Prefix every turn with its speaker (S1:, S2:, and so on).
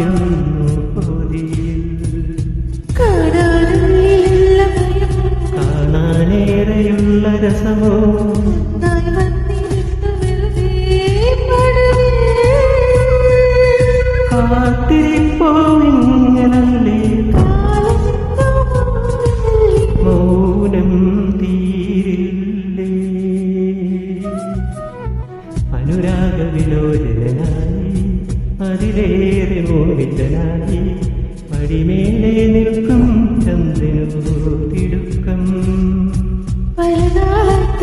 S1: പാടുന്നു പൊതിയിൽ കാണാനേറെയുള്ള രസമോ കാത്തിരിപ്പോ ഇങ്ങനല്ലേ മൗനം തീരില്ലേ അനുരാഗവിലോചനായി അതിലേറെ മോഹിതനായി പടിമേലെ നിൽക്കും ചന്ദ്രനോ തിടുക്കം
S2: പലതാത്ത